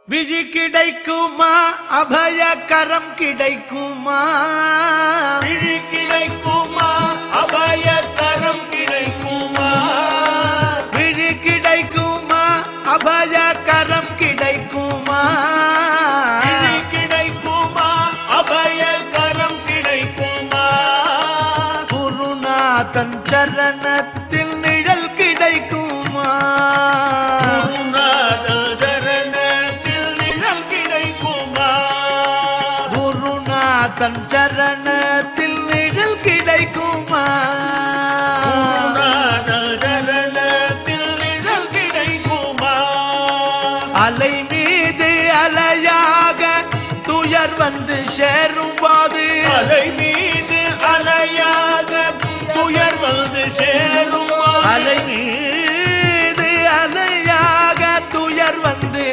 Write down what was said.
விழி கிடைக்குமா, அபயகரம் கிடைக்குமா, விழி கிடைக்குமா, அபயகரம் கிடைக்குமா, விழி கிடைக்குமா, அபயகரம் கிடைக்குமா, விழி கிடைக்குமா, அபயகரம் கிடைக்குமா, குருநாதன் சரணத்தில் நிழல் கிடைக்குமா, தன் சரணத்தில் நிழல் கிடைக்குமா, சரணத்தில் நிழல் கிடைக்குமா, அலை மீது அலையாக துயர் வந்து சேரும் போது, அலை மீது அலையாக துயர் வந்து சேரும், அலை மீது அலையாக துயர் வந்து